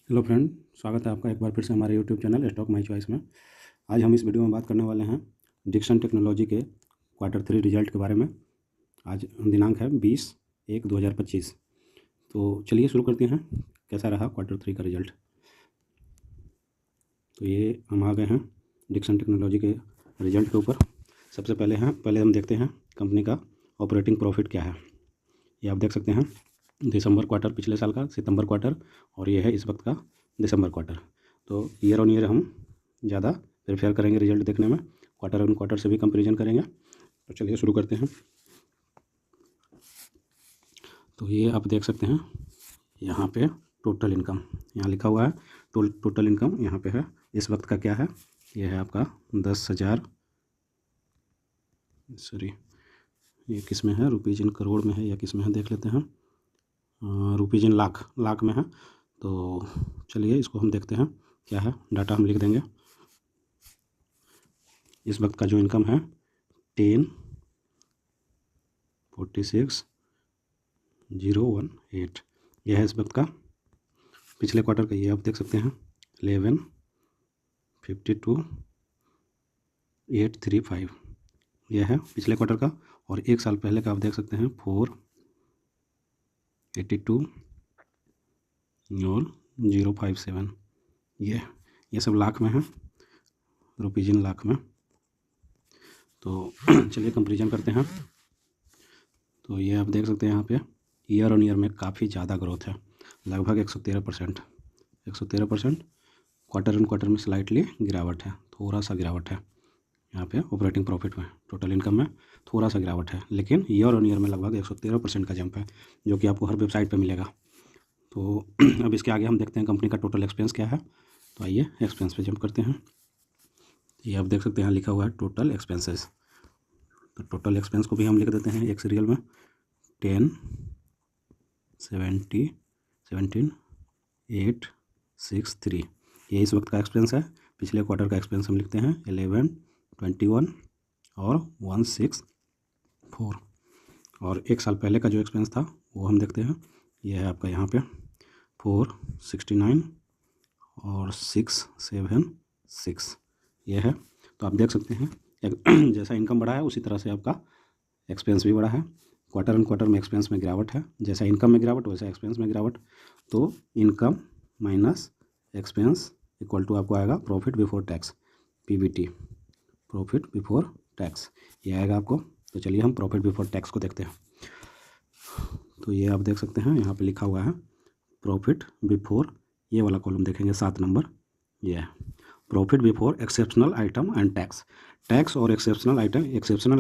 Hello friend, स्वागत है आपका एक बार फिर से हमारे YouTube channel stock my choice में। आज हम इस वीडियो में बात करने वाले हैं डिक्सन टेक्नोलॉजी के Q3 रिजल्ट के बारे में। आज दिनांक है 20/1/2025। तो चलिए शुरू करते हैं, कैसा रहा Q3 का रिजल्ट। तो ये हम आ गए हैं डिक्सन टेक्नोलॉजी के रिजल्ट के ऊपर। सबसे पहले हम देखते हैं कंपनी का ऑपरेटिंग प्रॉफिट क्या है। ये आप देख सकते हैं, दिसंबर क्वार्टर पिछले साल का, सितंबर क्वार्टर, और ये है इस वक्त का दिसंबर क्वार्टर। तो ईयर ऑन ईयर हम ज़्यादा प्रेफर करेंगे रिजल्ट देखने में, क्वार्टर ऑन क्वार्टर से भी कंपैरिजन करेंगे। तो चलिए शुरू करते हैं। तो ये आप देख सकते हैं, यहाँ पे टोटल इनकम यहाँ लिखा हुआ है। टोटल इनकम यहाँ पे है इस वक्त का क्या है। ये है आपका 10,000, सॉरी ये किस में है, रुपीज इन करोड़ में है या किस में है, देख लेते हैं। रुपीज इन लाख में है। तो चलिए इसको हम देखते हैं क्या है, डाटा हम लिख देंगे। इस वक्त का जो इनकम है 10,46,018, यह है इस वक्त का। पिछले क्वार्टर का ये आप देख सकते हैं 11,52,835, यह है पिछले क्वार्टर का। और एक साल पहले का आप देख सकते हैं 4,82 और 057, ये सब लाख में है, रुपीज इन लाख में। तो चलिए कंपैरिजन करते हैं। तो ये आप देख सकते हैं यहाँ पे ईयर ऑन ईयर में काफ़ी ज़्यादा ग्रोथ है, लगभग 113%। क्वार्टर ऑन क्वार्टर में स्लाइटली गिरावट है, थोड़ा सा गिरावट है यहाँ पे ऑपरेटिंग प्रॉफिट में, टोटल इनकम में थोड़ा सा गिरावट है, लेकिन ईयर ऑन ईयर में लगभग 113% का जंप है, जो कि आपको हर वेबसाइट पे मिलेगा। तो अब इसके आगे हम देखते हैं कंपनी का टोटल एक्सपेंस क्या है। तो आइए एक्सपेंस पे जंप करते हैं। ये आप देख सकते हैं यहाँ लिखा हुआ है टोटल एक्सपेंसेस। तो टोटल एक्सपेंस को भी हम लिख देते हैं एक सीरियल में, 10,17,863, ये इस वक्त का एक्सपेंस है। पिछले क्वार्टर का एक्सपेंस हम लिखते हैं 11,21 और 164। और एक साल पहले का जो एक्सपेंस था वो हम देखते हैं, ये है आपका यहाँ पे 469 और 676, ये है। तो आप देख सकते हैं जैसा इनकम बढ़ा है उसी तरह से आपका एक्सपेंस भी बढ़ा है। क्वार्टर ऑन क्वार्टर में एक्सपेंस में गिरावट है, जैसा इनकम में गिरावट वैसा एक्सपेंस में गिरावट। तो income minus expense equal to आपको आएगा profit before tax, PBT, profit before tax, ये आएगा आपको। तो चलिए हम प्रॉफिट बिफोर टैक्स को देखते हैं। तो ये आप देख सकते हैं यहाँ पे लिखा हुआ है प्रॉफिट बिफोर, ये वाला कॉलम देखेंगे 7 नंबर, ये है profit before exceptional item and tax. Tax और एक्सेप्शनल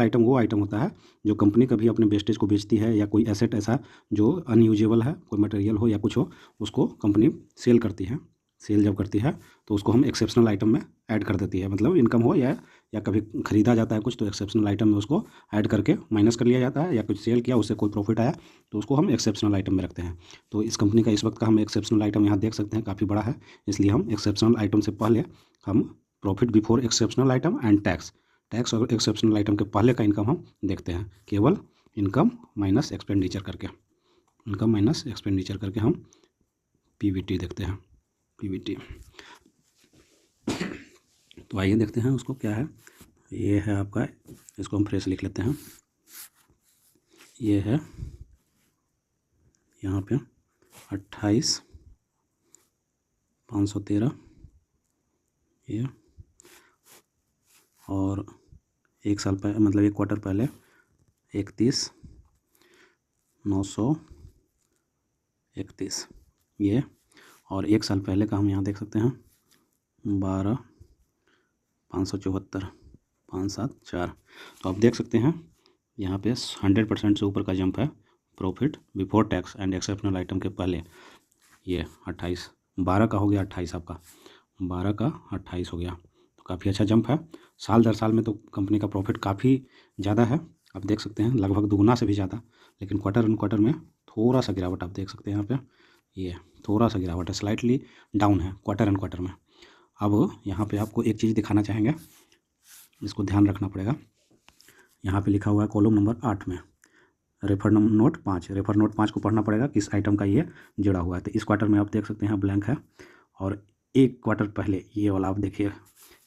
आइटम वो आइटम होता है जो कंपनी कभी अपने वेस्टेज को बेचती है, या कोई एसेट ऐसा जो अनयूजेबल है, कोई मटेरियल हो या कुछ हो, उसको कंपनी सेल करती है। सेल जब करती है तो उसको हम एक्सेप्शनल आइटम में ऐड कर देती है, मतलब इनकम हो या कभी ख़रीदा जाता है कुछ, तो एक्सेप्शनल आइटम में उसको ऐड करके माइनस कर लिया जाता है, या कुछ सेल किया उससे कोई प्रॉफिट आया तो उसको हम एक्सेप्शनल आइटम में रखते हैं। तो इस कंपनी का इस वक्त का हम एक्सेप्शनल आइटम यहाँ देख सकते हैं काफ़ी बड़ा है, इसलिए हम एक्सेप्शनल आइटम से पहले हम profit before exceptional item and tax और एक्सेप्शनल आइटम के पहले का इनकम हम देखते हैं, केवल इनकम माइनस एक्सपेंडिचर करके, हम PBT देखते हैं, PBT। तो आइए देखते हैं उसको क्या है। ये है आपका, इसको हम फ्रेश लिख लेते हैं। ये है यहाँ पे 28,513, ये, और एक साल पहले मतलब एक क्वार्टर पहले 31,931, ये। और एक साल पहले का हम यहाँ देख सकते हैं 12,574, 574। तो आप देख सकते हैं यहाँ पे 100% से ऊपर का जंप है profit before tax and exceptional item के पहले। ये 28, 12 का हो गया 28, आपका 12 का 28 हो गया, तो काफ़ी अच्छा जंप है। साल दर साल में तो कंपनी का प्रॉफिट काफ़ी ज़्यादा है, आप देख सकते हैं लगभग दुगुना से भी ज़्यादा, लेकिन क्वार्टर ऑन क्वार्टर में थोड़ा सा गिरावट आप देख सकते हैं यहाँ पे, ये थोड़ा सा गिरावट है, स्लाइटली डाउन है क्वार्टर ऑन क्वार्टर में। अब यहाँ पे आपको एक चीज़ दिखाना चाहेंगे, इसको ध्यान रखना पड़ेगा। यहाँ पे लिखा हुआ है कॉलम नंबर 8 में रेफर नोट 5 को पढ़ना पड़ेगा किस आइटम का ये जुड़ा हुआ है। तो इस क्वार्टर में आप देख सकते हैं ब्लैंक है, और एक क्वार्टर पहले ये वाला आप देखिए,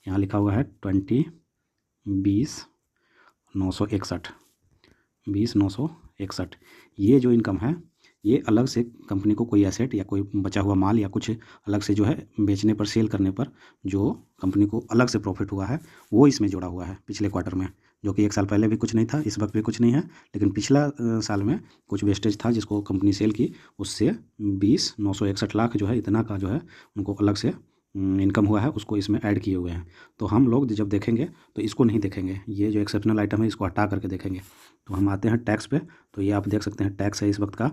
यहाँ लिखा हुआ है 20/961। ये जो इनकम है ये अलग से कंपनी को कोई एसेट या कोई बचा हुआ माल या कुछ अलग से जो है बेचने पर, सेल करने पर जो कंपनी को अलग से प्रॉफिट हुआ है वो इसमें जोड़ा हुआ है पिछले क्वार्टर में, जो कि एक साल पहले भी कुछ नहीं था, इस वक्त भी कुछ नहीं है, लेकिन पिछला साल में कुछ वेस्टेज था जिसको कंपनी सेल की, उससे 20,961 लाख जो है, इतना का जो है उनको अलग से इनकम हुआ है, उसको इसमें ऐड किए हुए हैं। तो हम लोग जब देखेंगे तो इसको नहीं देखेंगे, ये जो एक्सेप्शनल आइटम है इसको हटा करके देखेंगे। तो हम आते हैं टैक्स पे, तो ये आप देख सकते हैं टैक्स है इस वक्त का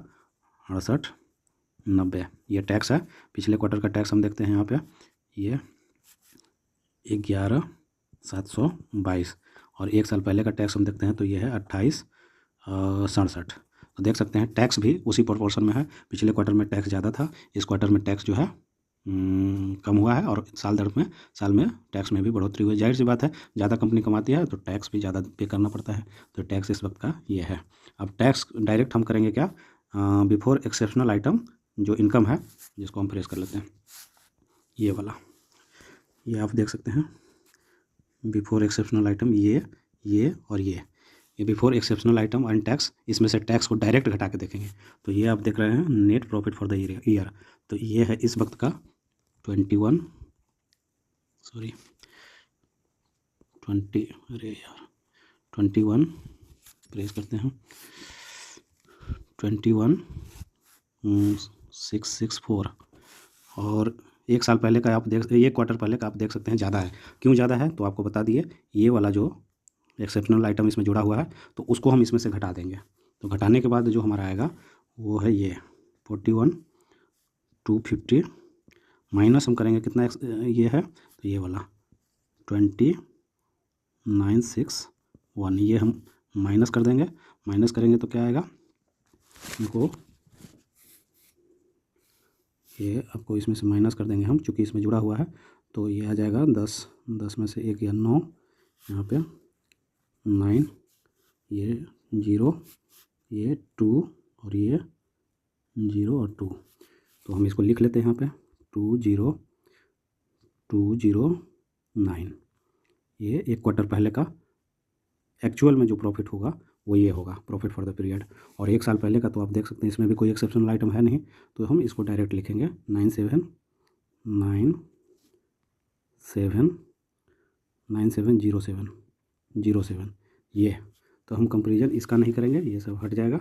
68,90, ये टैक्स है। पिछले क्वार्टर का टैक्स हम देखते हैं यहाँ पे, ये 11,722, और एक साल पहले का टैक्स हम देखते हैं तो ये है 28,67। तो देख सकते हैं टैक्स भी उसी प्रोपोर्शन में है, पिछले क्वार्टर में टैक्स ज़्यादा था, इस क्वार्टर में टैक्स जो है कम हुआ है, और साल में टैक्स में भी बढ़ोतरी हुई। जाहिर सी बात है, ज़्यादा कंपनी कमाती है तो टैक्स भी ज़्यादा पे करना पड़ता है, तो टैक्स इस वक्त का ये है। अब टैक्स डायरेक्ट हम करेंगे क्या, बिफोर एक्सेप्शनल आइटम जो इनकम है, जिसको हम प्रेस कर लेते हैं, ये वाला, ये आप देख सकते हैं बिफोर एक्सेप्शनल आइटम, ये और ये before exceptional item and tax, इसमें से टैक्स को डायरेक्ट घटा के देखेंगे। तो ये आप देख रहे हैं net profit for the year, तो ये है इस वक्त का 21 प्रेस करते हैं 21,664, और एक साल पहले का आप एक क्वार्टर पहले का आप देख सकते हैं ज़्यादा है। क्यों ज़्यादा है तो आपको बता दिए, ये वाला जो एक्सेप्शनल आइटम इसमें जुड़ा हुआ है तो उसको हम इसमें से घटा देंगे। तो घटाने के बाद जो हमारा आएगा वो है ये 41,250, माइनस हम करेंगे कितना ये है, तो ये वाला 20,961, ये हम माइनस कर देंगे। माइनस करेंगे तो क्या आएगा, इनको ये आपको इसमें से माइनस कर देंगे हम, चूँकि इसमें जुड़ा हुआ है, तो ये आ जाएगा 10 में से 1 या 9, यहाँ पे 9, ये 0, ये 2 और ये 0 और 2, तो हम इसको लिख लेते हैं यहाँ पे 20,209। ये एक क्वार्टर पहले का एक्चुअल में जो प्रॉफिट होगा वो ये होगा, प्रॉफिट फॉर द पीरियड। और एक साल पहले का तो आप देख सकते हैं इसमें भी कोई एक्सेप्शनल आइटम है नहीं, तो हम इसको डायरेक्ट लिखेंगे 9707 ये। तो हम कंपेरिजन इसका नहीं करेंगे, ये सब हट जाएगा,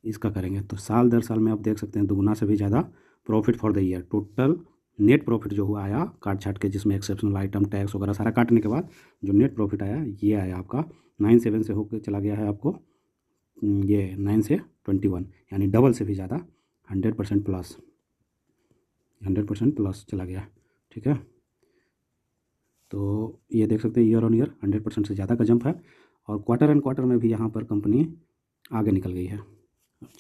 इसका करेंगे। तो साल दर साल में आप देख सकते हैं दुगुना से भी ज़्यादा profit for the year. Total net profit जो हुआ आया काट छाट के, जिसमें एक्सेप्शनल आइटम टैक्स वगैरह सारा काटने के बाद जो नेट प्रॉफिट आया ये आया आपका 97 से होकर चला गया है आपको ये 9 से 21, यानी डबल से भी ज़्यादा 100% प्लस चला गया। ठीक है, तो ये देख सकते हैं ईयर ऑन ईयर 100% से ज़्यादा का जंप है, और क्वार्टर एंड क्वार्टर में भी यहाँ पर कंपनी आगे निकल गई है।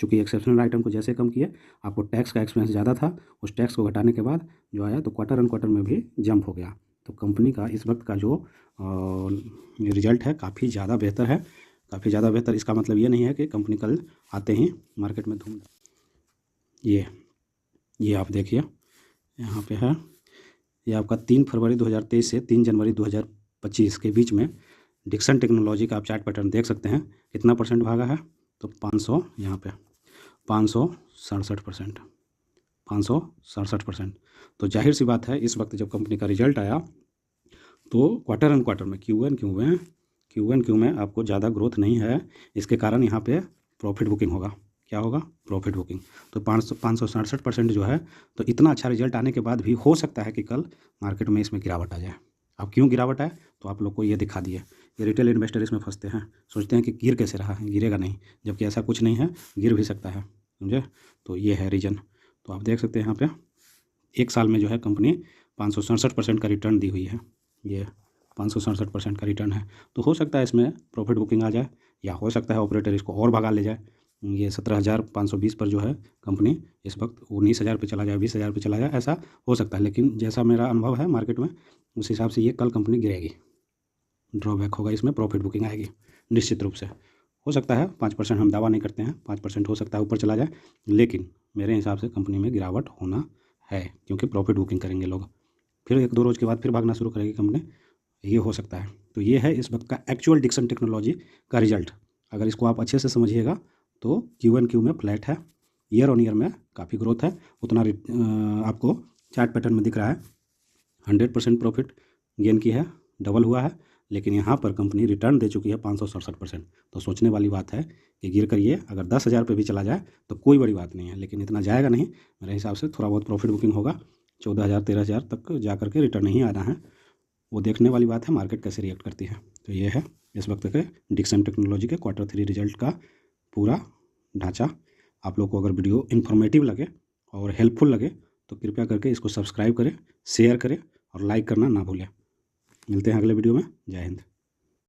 चूँकि एक्सेप्शनल आइटम को जैसे कम किए, आपको टैक्स का एक्सपेंस ज़्यादा था, उस टैक्स को घटाने के बाद जो आया तो क्वार्टर एंड क्वार्टर में भी जंप हो गया। तो कंपनी का इस वक्त का जो रिजल्ट है काफ़ी ज़्यादा बेहतर है, काफ़ी ज़्यादा बेहतर। इसका मतलब ये नहीं है कि कंपनी कल आते ही मार्केट में धूम, ये आप देखिए यहाँ पे है, ये आपका 3 फरवरी 2023 से 3 जनवरी 2025 के बीच में डिक्सन टेक्नोलॉजी का आप चार्ट पैटर्न देख सकते हैं, कितना परसेंट भागा है, तो 500, यहाँ पे 567%। तो जाहिर सी बात है इस वक्त जब कंपनी का रिजल्ट आया तो क्वार्टर एंड क्वार्टर में क्यू एन क्यू में आपको ज़्यादा ग्रोथ नहीं है, इसके कारण यहाँ पे प्रॉफिट बुकिंग होगा। क्या होगा, प्रॉफिट बुकिंग। तो 567% जो है, तो इतना अच्छा रिजल्ट आने के बाद भी हो सकता है कि कल मार्केट में इसमें गिरावट आ जाए। अब क्यों गिरावट आए तो आप लोग को ये दिखा दिए। ये रिटेल इन्वेस्टर इसमें फंसते हैं, सोचते हैं कि गिर कैसे रहा है, गिरेगा नहीं, जबकि ऐसा कुछ नहीं है, गिर भी सकता है, समझे। तो ये है रीज़न। तो आप देख सकते हैं यहाँ पे एक साल में जो है कंपनी 567% का रिटर्न दी हुई है, ये 567% का रिटर्न है। तो हो सकता है इसमें प्रॉफिट बुकिंग आ जाए, या हो सकता है ऑपरेटर इसको और भगा ले जाए। ये 17,520 पर जो है कंपनी इस वक्त 19,000 पे चला जाए, 20,000 पे चला जाए, ऐसा हो सकता है। लेकिन जैसा मेरा अनुभव है मार्केट में, उस हिसाब से ये कल कंपनी गिरेगी, ड्रॉबैक होगा, इसमें प्रॉफिट बुकिंग आएगी निश्चित रूप से। हो सकता है 5%, हम दावा नहीं करते हैं, 5% हो सकता है ऊपर चला जाए, लेकिन मेरे हिसाब से कंपनी में गिरावट होना है, क्योंकि प्रॉफिट बुकिंग करेंगे लोग, फिर 1-2 रोज़ के बाद फिर भागना शुरू करेगी कंपनी, ये हो सकता है। तो ये है इस वक्त का एक्चुअल डिक्सन टेक्नोलॉजी का रिजल्ट। अगर इसको आप अच्छे से समझिएगा तो Q1Q में फ्लैट है, ईयर ऑन ईयर में काफ़ी ग्रोथ है, उतना आपको चार्ट पैटर्न में दिख रहा है 100% प्रॉफिट गेन की है, डबल हुआ है, लेकिन यहाँ पर कंपनी रिटर्न दे चुकी है 567%। तो सोचने वाली बात है कि गिर कर ये अगर 10,000 पे भी चला जाए तो कोई बड़ी बात नहीं है, लेकिन इतना जाएगा नहीं, मेरे हिसाब से थोड़ा बहुत प्रॉफिट बुकिंग होगा, 14,000 13,000 तक जा करके रिटर्न नहीं आना है। वो देखने वाली बात है मार्केट कैसे रिएक्ट करती है। तो ये है इस वक्त के डिक्सन टेक्नोलॉजी के Q3 रिजल्ट का पूरा ढांचा। आप लोग को अगर वीडियो इन्फॉर्मेटिव लगे और हेल्पफुल लगे तो कृपया करके इसको सब्सक्राइब करें, शेयर करें और लाइक करना ना भूलें। मिलते हैं अगले वीडियो में। जय हिंद।